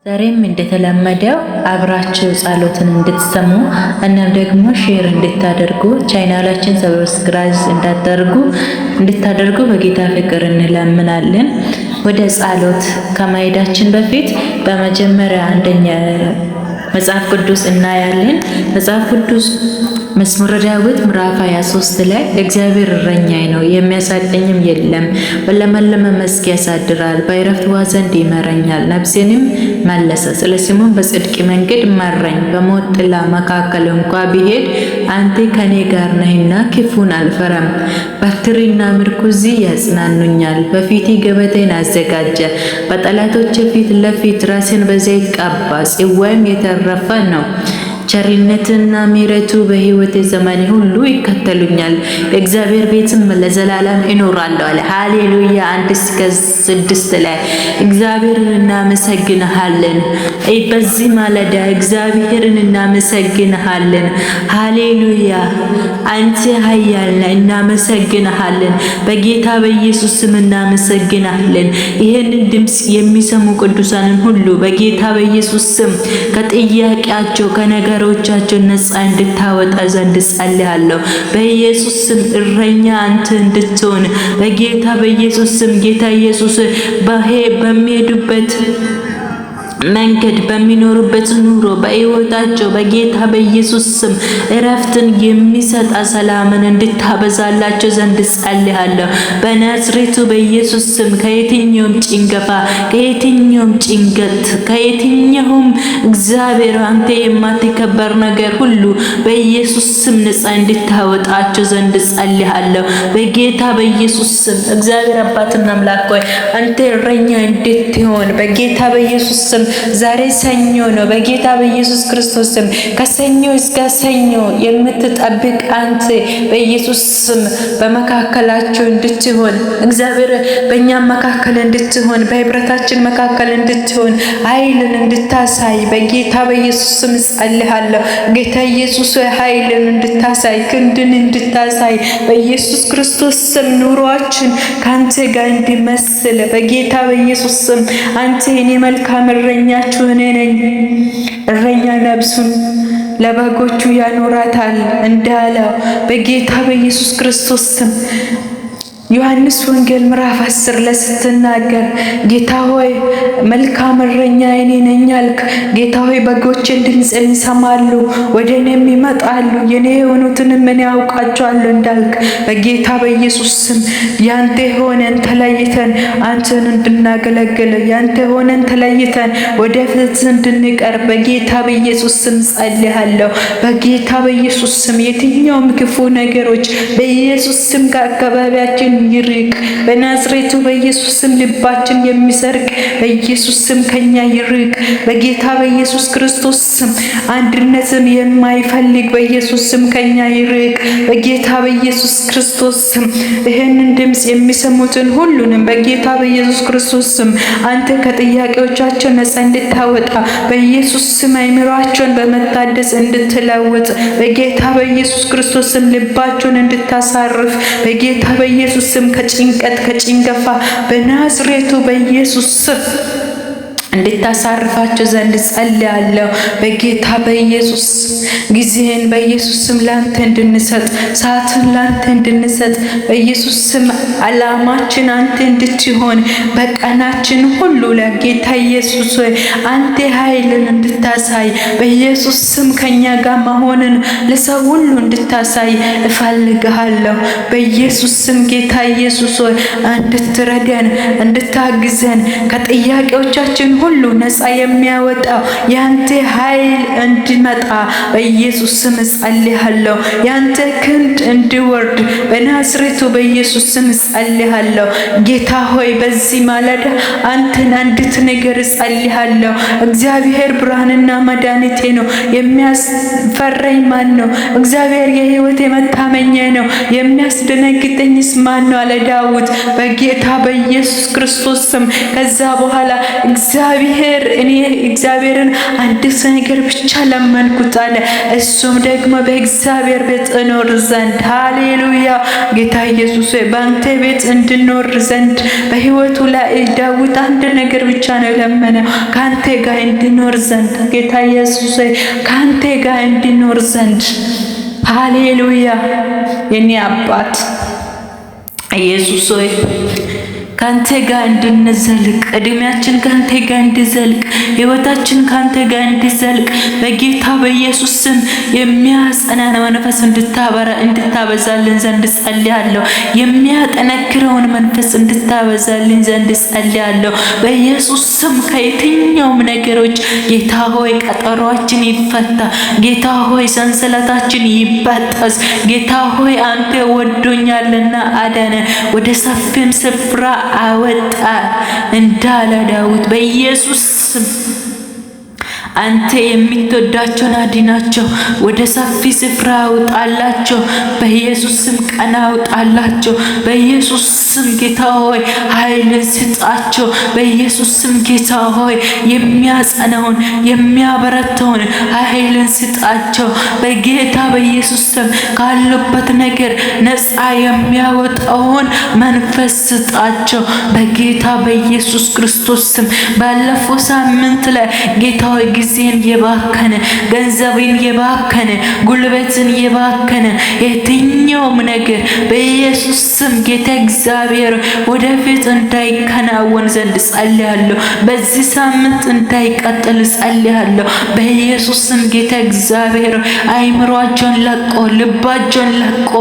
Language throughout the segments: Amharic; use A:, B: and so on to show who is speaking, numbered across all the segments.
A: ዛሬም እንደተለመደው አብራችሁ ጸሎትን እንድትሰሙ እና ደግሞ ሼር እንድታደርጉ ቻናላችን ሰብስክራይብ እንድታደርጉ በጌታ ፍቅር እንለምናለን። ወደ ጸሎት ከመሄዳችን በፊት በመጀመሪያ አንደኛ መጽሐፍ ቅዱስ እናያለን። መጽሐፍ ቅዱስ መዝሙረ ዳዊት ምዕራፍ 23 ላይ እግዚአብሔር እረኛዬ ነው የሚያሳጣኝም የለም፣ በለመለመ መስክ ያሳድራል፣ በዕረፍት ውኃ ዘንድ ይመራኛል፣ ነፍሴንም መለሰ፣ ስለ ስሙም በጽድቅ መንገድ መራኝ። በሞት ጥላ መካከል እንኳ ብሄድ አንተ ከኔ ጋር ነህና ክፉን አልፈራም። በትርና ምርኩዝ ያጽናኑኛል። በፊቴ ገበታን አዘጋጀ፣ በጠላቶቼ ፊት ለፊት ራሴን በዘይት ቀባ፣ ጽዋዬም የተረፈ ነው። ቸርነትና ምሕረቱ በሕይወቴ ዘመን ሁሉ ይከተሉኛል፣ በእግዚአብሔር ቤትም ለዘላለም እኖራለሁ አለ። ሃሌሉያ። 1-6 ላይ እግዚአብሔርን እናመሰግንሃለን። በዚህ ማለዳ እግዚአብሔርን እናመሰግንሃለን። ሃሌሉያ። አንተ ኃያል ነህ፣ እናመሰግንሃለን። በጌታ በኢየሱስ ስም እናመሰግንሃለን። ይህንን ድምጽ የሚሰሙ ቅዱሳንን ሁሉ በጌታ በኢየሱስ ስም ከጥያቄያቸው ከነገሮቻቸው ነፃ እንድታወጣ ዘንድ ጸልያለሁ። በኢየሱስ ስም እረኛ አንተ እንድትሆን በጌታ በኢየሱስ ስም ጌታ ኢየሱስ በሚሄዱበት መንገድ በሚኖሩበት ኑሮ በሕይወታቸው በጌታ በኢየሱስ ስም እረፍትን የሚሰጥ ሰላምን እንድታበዛላቸው ዘንድ ጸልያለሁ። በናዝሬቱ በኢየሱስ ስም ከየትኛውም ጭንገፋ፣ ከየትኛውም ጭንቀት፣ ከየትኛውም እግዚአብሔር አንተ የማትከበር ነገር ሁሉ በኢየሱስ ስም ነፃ እንድታወጣቸው ዘንድ ጸልያለሁ። በጌታ በኢየሱስ ስም እግዚአብሔር አባትና አምላክ ሆይ አንተ እረኛ እንድትሆን በጌታ በኢየሱስ ስም ዛሬ ሰኞ ነው። በጌታ በኢየሱስ ክርስቶስ ስም ከሰኞ እስከ ሰኞ የምትጠብቅ አንተ በኢየሱስ ስም በመካከላቸው እንድትሆን እግዚአብሔር በእኛ መካከል እንድትሆን በህብረታችን መካከል እንድትሆን ኃይልን እንድታሳይ በጌታ በኢየሱስ ስም ጸልያለሁ። ጌታ ኢየሱስ ኃይልን እንድታሳይ ክንድን እንድታሳይ በኢየሱስ ክርስቶስ ስም ኑሯችን ካንተ ጋር እንዲመስል በጌታ በኢየሱስ ስም አንተ የኔ መልካም እረኛችሁ እኔ ነኝ፣ እረኛ ነፍሱን ለበጎቹ ያኖራታል እንዳለው በጌታ በኢየሱስ ክርስቶስ ስም ዮሐንስ ወንጌል ምዕራፍ 10 ላይ ስትናገር ጌታ ሆይ መልካም እረኛ እኔ ነኝ አልክ። ጌታ ሆይ በጎቼን ድምፄን ይሰማሉ፣ ወደ እኔም ይመጣሉ፣ የኔ የሆኑትንም እኔ አውቃቸዋለሁ እንዳልክ በጌታ በኢየሱስ ስም ያንተ ሆነን ተለይተን አንተን እንድናገለግል ያንተ ሆነን ተለይተን ወደፊት እንድንቀርብ በጌታ በኢየሱስ ስም ጸልያለሁ። በጌታ በኢየሱስ ስም የትኛውም ክፉ ነገሮች በኢየሱስ ስም ከአካባቢያችን ይርቅ። በናዝሬቱ በኢየሱስ ስም ልባችን የሚሰርቅ በኢየሱስ ስም ከኛ ይርቅ። በጌታ በኢየሱስ ክርስቶስ ስም አንድነትን የማይፈልግ በኢየሱስ ስም ከኛ ይርቅ። በጌታ በኢየሱስ ክርስቶስ ስም ይህንን ድምጽ የሚሰሙትን ሁሉንም በጌታ በኢየሱስ ክርስቶስ ስም አንተ ከጥያቄዎቻቸው ነፃ እንድታወጣ በኢየሱስ ስም አይምሯቸውን በመታደስ እንድትለውጥ በጌታ በኢየሱስ ክርስቶስ ስም ልባቸውን እንድታሳርፍ በጌታ በኢየሱስ ስም ከጭንቀት ከጭንገፋ በናዝሬቱ በኢየሱስ ስም እንድታሳርፋቸው ዘንድ ጸልያለሁ። በጌታ በኢየሱስ ጊዜን በኢየሱስ ስም ላንተ እንድንሰጥ ሰዓትን ላንተ እንድንሰጥ በኢየሱስ ስም ዓላማችን አንተ እንድትሆን በቀናችን ሁሉ ለጌታ ኢየሱስ ሆይ አንተ ኃይልን እንድታሳይ በኢየሱስ ስም ከኛ ጋር መሆንን ለሰው ሁሉ እንድታሳይ እፈልግሃለሁ። በኢየሱስ ስም ጌታ ኢየሱስ ሆይ እንድትረዳን እንድታግዘን ከጥያቄዎቻችን ሁሉ ነፃ የሚያወጣው ያንተ ኃይል እንዲመጣ በኢየሱስ ስም ጸልያለሁ። ያንተ ክንድ እንዲወርድ በናዝሬቱ በኢየሱስ ስም ጸልያለሁ። ጌታ ሆይ በዚህ ማለዳ አንተን አንዲት ነገር ጸልያለሁ። እግዚአብሔር ብርሃንና መድኃኒቴ ነው፣ የሚያስፈራኝ ማን ነው? እግዚአብሔር የሕይወቴ መታመኛ ነው፣ የሚያስደነግጠኝስ ማን ነው? አለ ዳዊት በጌታ በኢየሱስ ክርስቶስ ስም። ከዛ በኋላ እኔ እግዚአብሔርን አንዲት ነገር ብቻ ለመንኩት አለ። እሱም ደግሞ በእግዚአብሔር ቤት እኖር ዘንድ። ሃሌሉያ። ጌታ ኢየሱስ በአንተ ቤት እንድኖር ዘንድ በህይወቱ ላይ ዳዊት አንድ ነገር ብቻ ነው ለመነው፣ ካንተ ጋር እንድኖር ዘንድ። ጌታ ኢየሱስ ካንተ ጋር እንድኖር ዘንድ። ሃሌሉያ። የኔ አባት ኢየሱስ ሆይ ካንተ ጋር እንድንዘልቅ፣ እድሜያችን ካንተ ጋር እንዲዘልቅ፣ ህይወታችን ካንተ ጋር እንዲዘልቅ በጌታ በኢየሱስ ስም የሚያጸናን መንፈስ እንድታበዛልን ዘንድ ጸልያለሁ። የሚያጠነክረውን መንፈስ እንድታበዛልን ዘንድ ጸልያለሁ በኢየሱስ ስም። ከየትኛውም ነገሮች ጌታ ሆይ ቀጠሯችን ይፈታ። ጌታ ሆይ ሰንሰለታችን ይበጠስ። ጌታ ሆይ አንተ ወዶኛልና አዳነ፣ ወደ ሰፊም ስፍራ አወጣ እንዳለ ዳዊት በኢየሱስ ስም አንተ የምትወዳቸውን አድናቸው፣ ወደ ሰፊ ስፍራ አውጣላቸው በኢየሱስ ስም። ቀና አውጣላቸው በኢየሱስ ስም። ጌታ ሆይ ኃይልን ስጣቸው በኢየሱስ ስም። ጌታ ሆይ የሚያጸናውን የሚያበረታውን ኃይልን ስጣቸው በጌታ በኢየሱስ ስም። ካሉበት ነገር ነፃ የሚያወጣውን መንፈስ ስጣቸው በጌታ በኢየሱስ ክርስቶስ ስም። ባለፈው ሳምንት ላይ ጌታ ሆይ ጊዜን የባከነ ገንዘብን የባከነ ጉልበትን የባከነ የትኛውም ነገር በኢየሱስ ስም ጌታ እግዚአብሔር ወደፊት እንዳይከናወን ዘንድ ጸልያለሁ። በዚህ ሳምንት እንዳይቀጥል ጸልያለሁ በኢየሱስ ስም። ጌታ እግዚአብሔር አይምሮአቸውን ለቆ ልባቸውን ለቆ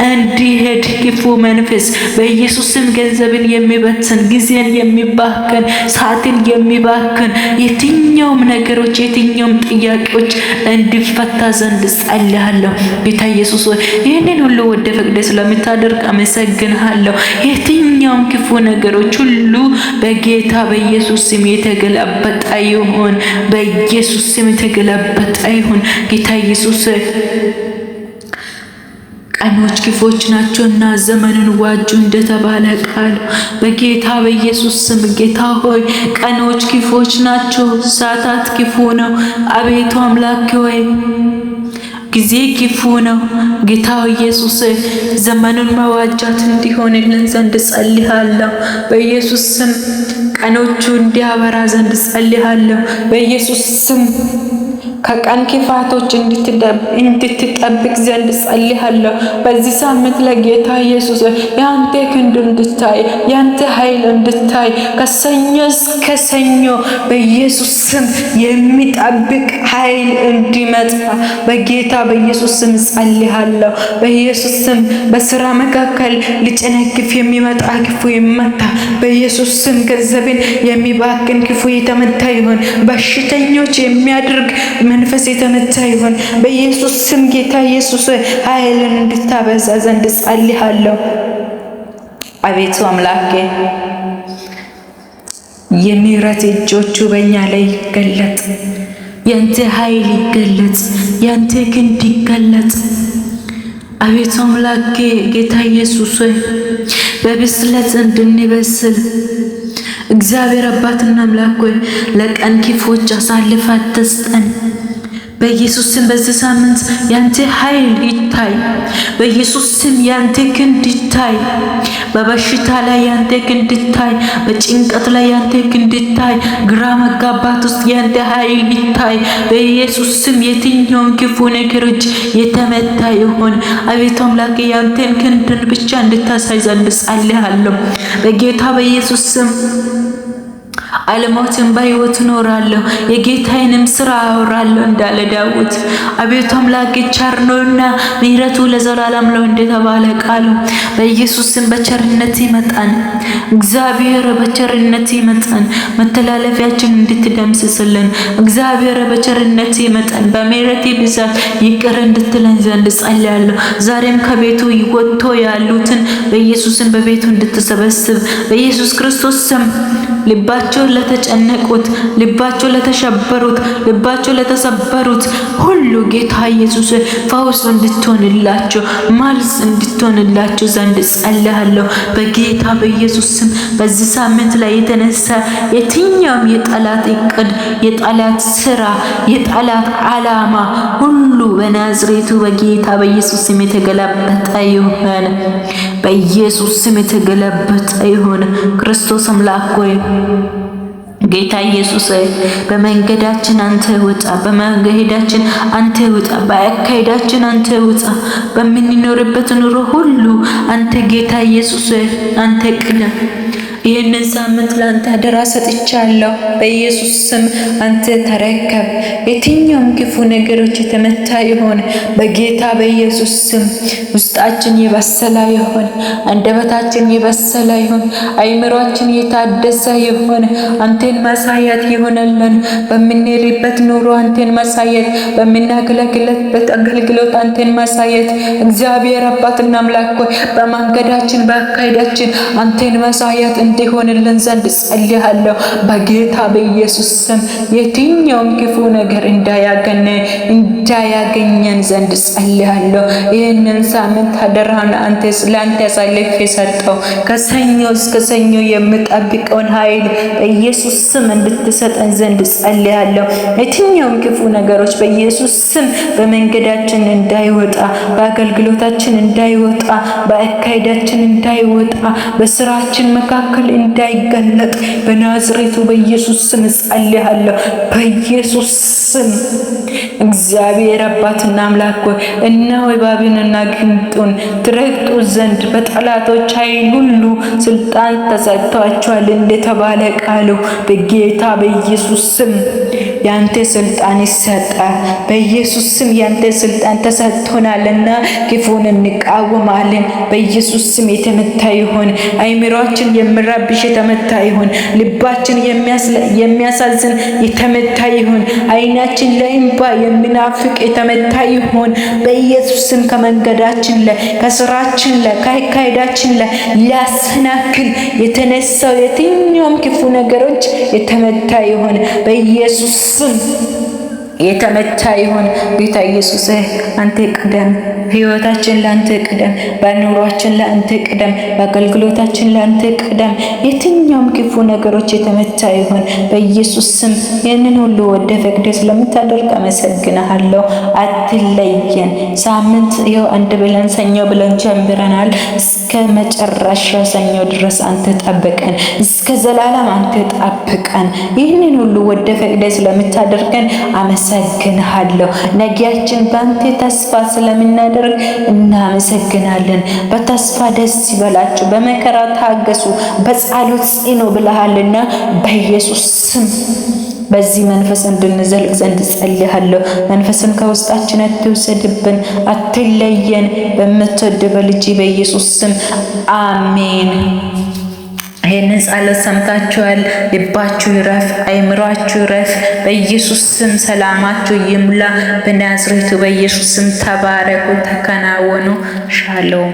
A: እንዲሄድ ክፉ መንፈስ በኢየሱስ ስም ገንዘብን የሚበትን ጊዜን የሚባከን ሰዓትን የሚባከን የትኛውም ነገሮች የትኛውም ጥያቄዎች እንዲፈታ ዘንድ ጸልያለሁ። ጌታ ኢየሱስ ሆይ ይህንን ሁሉ ወደ ፈቅደ ስለምታደርግ አመሰግንሃለሁ። የትኛውም ክፉ ነገሮች ሁሉ በጌታ በኢየሱስ ስም የተገለበጠ ይሁን፣ በኢየሱስ ስም የተገለበጠ ይሁን። ጌታ ኢየሱስ ቀኖች ክፎች ናቸውና ዘመንን ዋጁ እንደተባለ ቃል በጌታ በኢየሱስ ስም ጌታ ሆይ ቀኖች ክፎች ናቸው፣ ሰዓታት ክፉ ነው። አቤቱ አምላክ ሆይ ጊዜ ክፉ ነው። ጌታ ኢየሱስ ዘመኑን መዋጃት እንዲሆንልን ዘንድ ጸልያለሁ በኢየሱስ ስም። ቀኖቹ እንዲያበራ ዘንድ ጸልያለሁ በኢየሱስ ስም። ከቀን ክፋቶች እንድትጠብቅ ዘንድ ጸልያለሁ በዚህ ሳምንት ለጌታ ኢየሱስ ያንተ ክንድ እንድታይ ያንተ ኃይል እንድታይ ከሰኞ እስከ ሰኞ በኢየሱስ ስም የሚጠብቅ ኃይል እንዲመጣ በጌታ በኢየሱስ ስም ጸልያለሁ በኢየሱስ ስም። በስራ መካከል ሊጨነግፍ የሚመጣ ክፉ ይመታ በኢየሱስ ስም። ገንዘብን የሚባክን ክፉ የተመታ ይሁን። በሽተኞች የሚያደርግ መንፈስ የተመታ ይሁን በኢየሱስ ስም። ጌታ ኢየሱስ ኃይልን እንድታበዛ ዘንድ ጸልያለሁ። አቤቱ አምላኬ የምህረት እጆቹ በእኛ ላይ ይገለጥ፣ ያንተ ኃይል ይገለጥ፣ ያንተ ክንድ ይገለጥ። አቤቱ አምላኬ ጌታ ኢየሱስ በብስለት እንድንበስል እግዚአብሔር አባትና አምላክ ሆይ ለቀን ክፎች አሳልፈህ አትስጠን በኢየሱስ ስም። በዚህ ሳምንት ያንተ ኃይል ይታይ በኢየሱስ ስም። ያንተ ክንድ ይታይ በበሽታ ላይ ያንተ ክንድ ይታይ፣ በጭንቀት ላይ ያንተ ክንድ ይታይ፣ ግራ መጋባት ውስጥ ያንተ ኃይል ይታይ በኢየሱስ ስም። የትኛውም ክፉ ነገሮች የተመታ ይሁን አቤቱ አምላክ ያንተን ክንድን ብቻ እንድታሳይ ዘንድ ጸልያለሁ በጌታ በኢየሱስ ስም። አልሞትም በሕይወት እኖራለሁ የጌታዬንም ሥራ አወራለሁ እንዳለ ዳዊት አቤቱ አምላክ ቸር ነውና ምሕረቱ ለዘላለም ነው እንደተባለ ቃሉ በኢየሱስ ስም በቸርነት ይመጣን እግዚአብሔር በቸርነት ይመጣን። መተላለፊያችን እንድትደምስስልን እግዚአብሔር በቸርነት ይመጣን። በምሕረት ብዛት ይቅር እንድትለን ዘንድ ጸልያለሁ። ዛሬም ከቤቱ ወጥቶ ያሉትን በኢየሱስ ስም በቤቱ እንድትሰበስብ በኢየሱስ ክርስቶስ ስም ልባቸው ለተጨነቁት፣ ልባቸው ለተሸበሩት፣ ልባቸው ለተሰበሩት ሁሉ ጌታ ኢየሱስ ፈውስ እንድትሆንላቸው መልስ እንድትሆንላቸው ዘንድ ጸልያለሁ በጌታ በኢየሱስ ስም። በዚህ ሳምንት ላይ የተነሳ የትኛውም የጠላት እቅድ፣ የጠላት ስራ፣ የጠላት ዓላማ ሁሉ በናዝሬቱ በጌታ በኢየሱስ ስም የተገለበጠ ይሁን። በኢየሱስ ስም የተገለበጠ ይሁን። ክርስቶስ አምላክ ሆይ ጌታ ኢየሱስ በመንገዳችን አንተ ውጣ፣ በመንገዳችን አንተ ውጣ፣ በአካሄዳችን አንተ ውጣ። በምንኖርበት ኑሮ ሁሉ አንተ ጌታ ኢየሱስ አንተ ቅደም። ይህንን ሳምንት ላንተ አደራ ሰጥቻለሁ። በኢየሱስ ስም አንተ ተረከብ። የትኛውም ክፉ ነገሮች የተመታ ይሆን በጌታ በኢየሱስ ስም። ውስጣችን የበሰለ ይሆን፣ አንደበታችን የበሰለ ይሆን፣ አይምሮአችን የታደሰ ይሆን። አንተን ማሳየት ይሆነልን። በምንሄድበት ኑሮ አንተን ማሳየት፣ በምናገለግልበት አገልግሎት አንተን ማሳየት። እግዚአብሔር አባትና አምላክ ሆይ በመንገዳችን በአካሄዳችን አንተን ማሳየት እንዲሆንልን ዘንድ ጸልያለሁ በጌታ በኢየሱስ ስም። የትኛውም ክፉ ነገር እንዳያገኘን ዘንድ ጸልያለሁ። ይህንን ሳምንት አደራህን ለአንተ አሳልፌ ሰጠው። ከሰኞ እስከ ሰኞ የምጠብቀውን ኃይል በኢየሱስ ስም እንድትሰጠን ዘንድ ጸልያለሁ። የትኛውም ክፉ ነገሮች በኢየሱስ ስም በመንገዳችን እንዳይወጣ፣ በአገልግሎታችን እንዳይወጣ፣ በአካሄዳችን እንዳይወጣ፣ በስራችን መካከል እንዳይገለጥ በናዝሬቱ በኢየሱስ ስም ጸልያለሁ። በኢየሱስ ስም እግዚአብሔር አባትና አምላክ ሆይ እነሆ እባብንና ጊንጡን ትረግጡ ዘንድ በጠላቶች ኃይል ሁሉ ስልጣን ተሰጥቷቸዋል እንደተባለ ቃሉ በጌታ በኢየሱስ ስም ያንተ ስልጣን ይሰጣል። በኢየሱስ ስም ያንተ ስልጣን ተሰጥቶናልና ክፉን እንቃወማለን። በኢየሱስ ስም የተመታ ይሁን። አይምሮአችን የሚረብሽ የተመታ ይሁን። ልባችን የሚያሳዝን የተመታ ይሁን። አይናችን ለእንባ የሚናፍቅ የተመታ ይሁን። በኢየሱስ ስም ከመንገዳችን ላይ፣ ከስራችን ላይ፣ ከአካሄዳችን ላይ ሊያሰናክል የተነሳው የትኛውም ክፉ ነገሮች የተመታ ይሁን። በኢየሱስ ስም የተመታ ይሁን። ጌታ ኢየሱስ አንተ ቅደም። ህይወታችን ለአንተ ቅደም። በኑሯችን ለአንተ ቅደም። በአገልግሎታችን ለአንተ ቅደም። የትኛውም ክፉ ነገሮች የተመታ ይሁን በኢየሱስ ስም። ይህንን ሁሉ ወደ ፈቅደ ስለምታደርግ አመሰግናለሁ። አትለየን። ሳምንት ይኸው አንድ ብለን ሰኞ ብለን ጀምረናል። እስከ መጨረሻ ሰኞ ድረስ አንተ ጠብቀን፣ እስከ ዘላለም አንተ ጠብቀን። ይህንን ሁሉ ወደ ፈቅደ ስለምታደርገን አመሰግናለሁ። ነጊያችን በአንተ ተስፋ ስለምናደርግ እናመሰግናለን። በተስፋ ደስ ይበላችሁ፣ በመከራ ታገሱ፣ በጸሎት ጽኑ ብለሃልና በኢየሱስ ስም በዚህ መንፈስ እንድንዘልቅ ዘንድ ጸልያለሁ። መንፈስን ከውስጣችን አትውሰድብን፣ አትለየን። በምትወድ በልጅ በኢየሱስ ስም አሜን። ይህንን ጸሎት ሰምታችኋል። ልባችሁ ይረፍ፣ አይምሯችሁ ይረፍ። በኢየሱስ ስም ሰላማችሁ ይሙላ። በናዝሬቱ በኢየሱስ ስም ተባረኩ፣ ተከናወኑ። ሻሎም